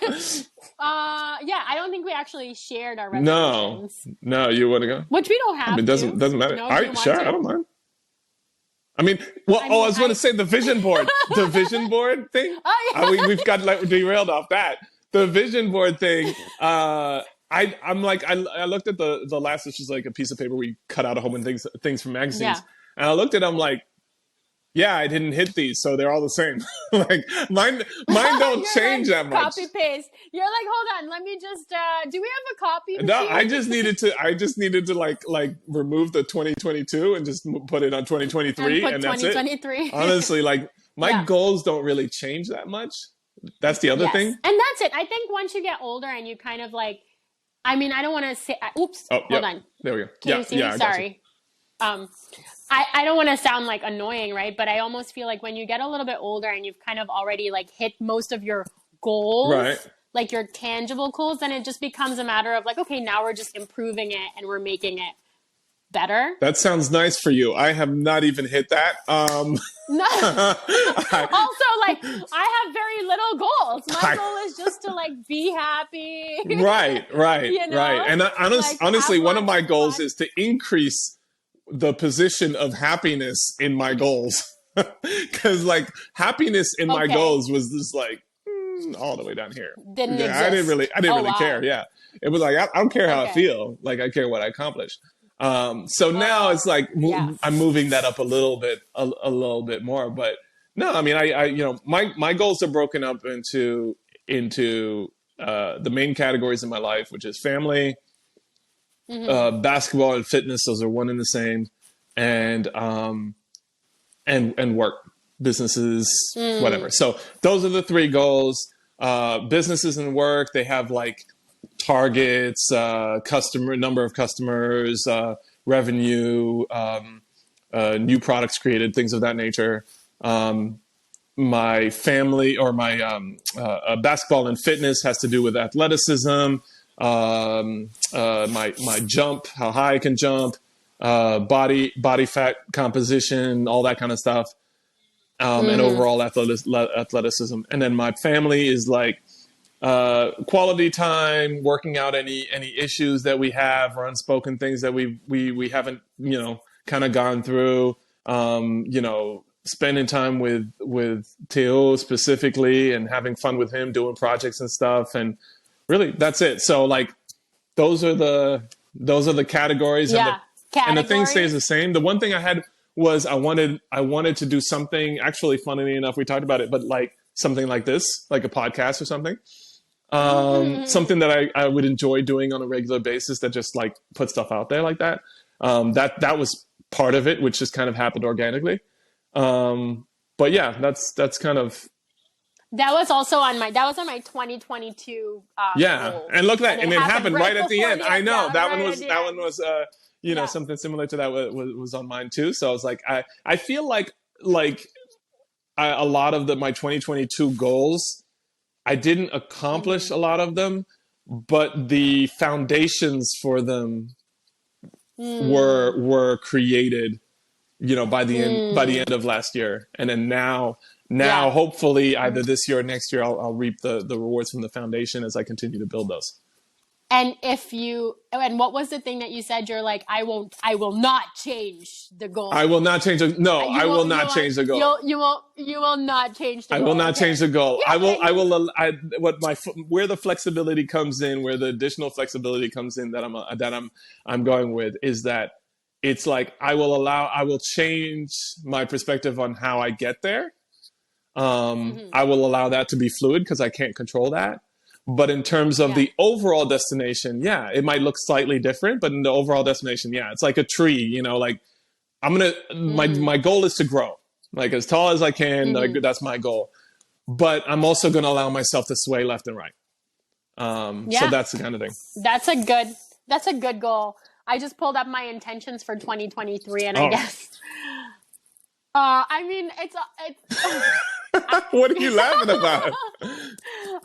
don't think we actually shared our resolutions. No, you want to go? Which we don't have. I mean, doesn't matter. No, All right, sure, I don't mind. I mean, I was going to say the vision board, the vision board thing. Oh yeah, we've got derailed off that. The vision board thing. I'm like, I looked at the last, which is like a piece of paper we cut out a whole bunch of things from magazines, and I looked at them like, yeah, I didn't hit these, so they're all the same. Like mine don't change that much. Copy paste. You're like, hold on, let me just. Do we have a copy machine? No, I just needed to like remove the 2022 and just put it on 2023, and that's it. Honestly, like my goals don't really change that much. That's the other thing. And that's it. I think once you get older and you kind of like, I mean, I don't want to say. Oops. Oh, hold on. There we go. Can you see me? Sorry. I don't want to sound like annoying, right? But I almost feel like when you get a little bit older and you've kind of already like hit most of your goals, right, like your tangible goals, then it just becomes a matter of like, okay, now we're just improving it and we're making it better. That sounds nice for you. I have not even hit that. No. Also, like, I have very little goals. My goal is just to like be happy. Right. You know? Right. And honestly, one of my goals is to increase the position of happiness in my goals. Because like happiness in my goals was just like all the way down here. Didn't exist. I didn't really care. Yeah. It was like, I don't care how I feel. Like I care what I accomplish. So now it's like, I'm moving that up a little bit more, but no, I mean, I my goals are broken up into the main categories in my life, which is family, basketball and fitness. Those are one and the same. And work, businesses, whatever. So those are the three goals. Businesses and work, they have like targets, number of customers, revenue, new products created, things of that nature. My family or my basketball and fitness has to do with athleticism. My jump, how high I can jump, body fat composition, all that kind of stuff, and overall athleticism. And then my family is like quality time, working out any issues that we have or unspoken things that we haven't kind of gone through. Spending time with Thibaud specifically and having fun with him, doing projects and stuff, and really that's it. So like those are the categories, and the thing stays the same. The one thing I had was I wanted to do something, actually, funnily enough, we talked about it, but like something like this, like a podcast or something. Something that I would enjoy doing on a regular basis that just like put stuff out there like that. That was part of it, which just kind of happened organically. But yeah, that's kind of. That was also on my 2022. Goal. And look at that, and it happened right at the end. I know that one was Yeah. something similar to that was on mine too. So I was like, I feel like a lot of my 2022 goals, I didn't accomplish a lot of them, but the foundations for them were created, by the end of last year. And then now hopefully either this year or next year, I'll reap the rewards from the foundation as I continue to build those. And what was the thing that you said? You're like, I will not change the goal. I will not change the no. I will not change the goal. You will not change the goal. I will not change the goal. Where the flexibility comes in, where the additional flexibility comes in that I'm going with is that it's like I will change my perspective on how I get there. I will allow that to be fluid because I can't control that. But in terms of the overall destination, it might look slightly different, but in the overall destination, it's like a tree, like I'm going to, my goal is to grow like as tall as I can. Like, that's my goal, but I'm also going to allow myself to sway left and right. So that's the kind of thing. That's a good goal. I just pulled up my intentions for 2023 and I guess, I mean, it's what are you laughing about?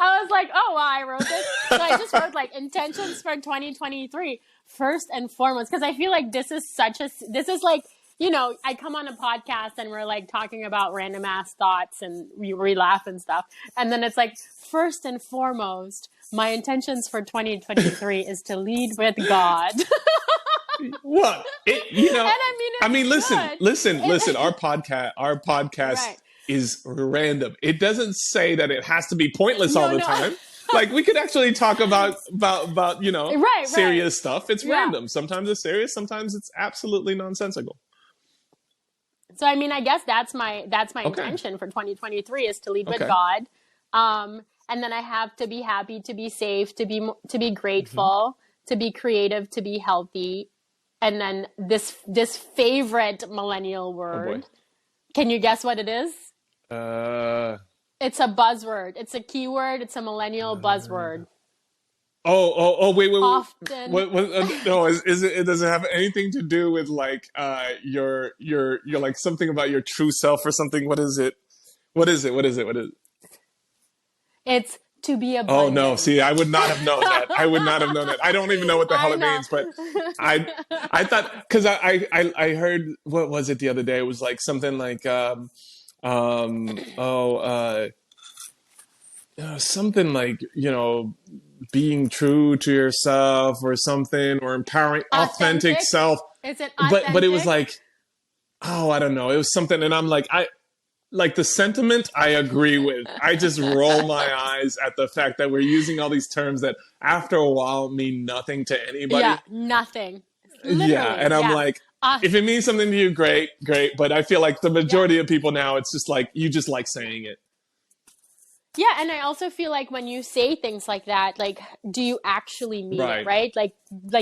I was like, oh, well, I wrote this. So I just wrote like intentions for 2023, first and foremost, because I feel like this is like, I come on a podcast and we're like talking about random ass thoughts and we laugh and stuff. And then it's like, first and foremost, my intentions for 2023 is to lead with God. What? Listen. Our podcast is random. It doesn't say that it has to be pointless all the time. Like we could actually talk about serious stuff. It's random. Sometimes it's serious. Sometimes it's absolutely nonsensical. So I mean, I guess that's my intention for 2023 is to lead with God, and then I have to be happy, to be safe, to be grateful, to be creative, to be healthy, and then this favorite millennial word. Can you guess what it is? It's a buzzword. It's a keyword. It's a millennial buzzword. Wait. Often. What, no, is it does it have anything to do with like your like something about your true self or something? What is it? It's to be abundant. Oh no! See, I would not have known that. I don't even know what the hell it means, but I thought because I heard what was it the other day? It was like something like something like being true to yourself or something, or empowering authentic self. Is it authentic? But it was like, I don't know. It was something, and I'm like, like the sentiment I agree with. I just roll my eyes at the fact that we're using all these terms that after a while mean nothing to anybody. Yeah, nothing. Literally, and I'm like, if it means something to you, great. But I feel like the majority of people now, it's just like, you just like saying it. Yeah, and I also feel like when you say things like that, like, do you actually mean it, right? Like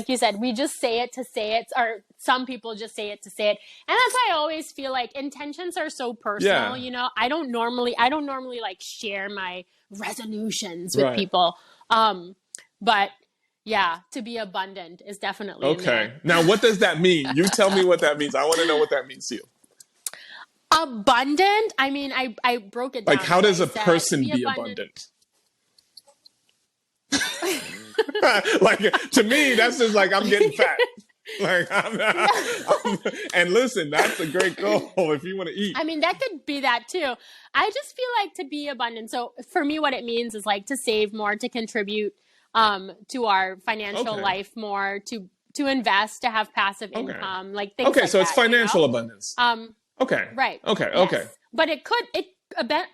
you said, we just say it to say it, or some people just say it to say it. And that's why I always feel like intentions are so personal, I don't normally like share my resolutions with people. But yeah, to be abundant is definitely okay. Now, what does that mean? You tell me what that means. I want to know what that means to you. Abundant. I mean, I broke it down. Like, how does a person be abundant? Like, to me, that's just like I'm getting fat. Like, and listen, that's a great goal if you want to eat. I mean, that could be that too. I just feel like to be abundant. So for me, what it means is like to save more, to contribute to our financial life more, to invest, to have passive income, like things like so that, it's financial abundance. Okay. Right. Okay. Yes. Okay. But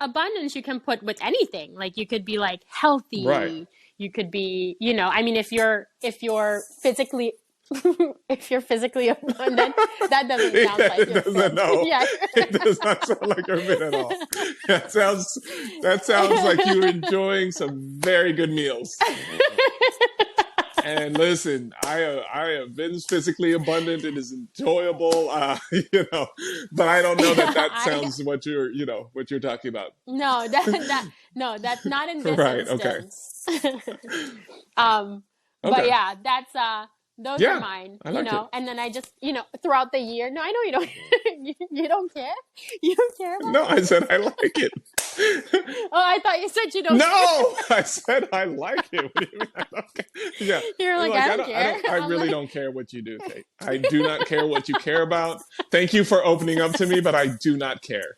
abundance you can put with anything. Like you could be like healthy. Right. You could be, you know, I mean, if you're physically if you're physically abundant, that doesn't sound like it. It does not sound like a bit at all. That sounds like you're enjoying some very good meals. And listen, I have been physically abundant. It is enjoyable, you know. But I don't know that sounds what you're talking about. No, that's not in this instance. Okay. But yeah, that's those are mine. I like it. And then I just throughout the year. No, I know you don't. You don't care. You don't care about No, I said I like it. Oh, I thought you said you don't. No, I said I like it. What do you mean I don't care? Yeah, you're like I don't care. I really don't care what you do, Kate. I do not care what you care about. Thank you for opening up to me, but I do not care.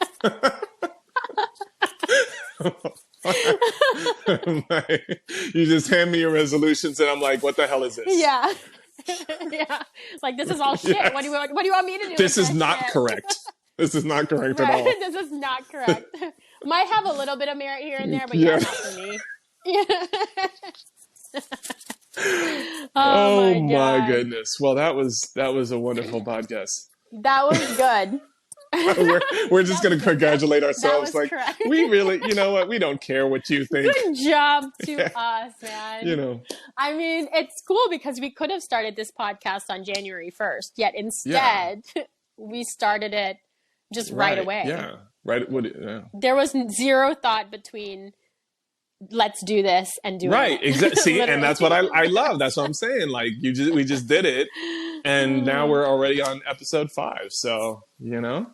You just hand me your resolutions, and I'm like, "What the hell is this?" Yeah, yeah. Like this is all shit. Yes. What do you want me to do? This is not correct. This is not correct at all. This is not correct. Might have a little bit of merit here and there, but not for me. Oh my goodness. Well, that was a wonderful podcast. That was good. we're just going to congratulate ourselves. Like, correct. We really, you know what? We don't care what you think. Good job to us, man. You know, I mean, it's cool because we could have started this podcast on January 1st, yet instead we started it just right away. Yeah. Right. There was zero thought between let's do this and do it. Right. Exactly. See, and that's what I love. That's what I'm saying. Like we just did it. And now we're already on episode 5. So,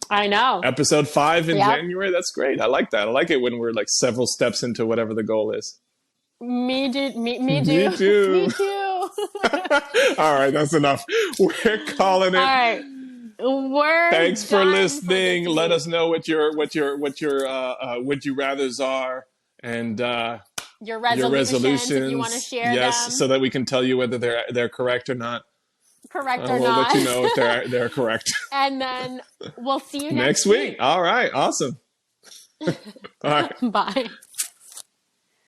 I know. Episode 5 in January. That's great. I like that. I like it when we're like several steps into whatever the goal is. Me too. Me too. All right. That's enough. We're calling it. All right. Thanks for listening. Let us know what your would you rathers are and your resolutions if you want to share them. So that we can tell you whether they're correct or not. Correct or we'll not. We'll let you know if they're correct. And then we'll see you next week. All right. Awesome. All right. Bye.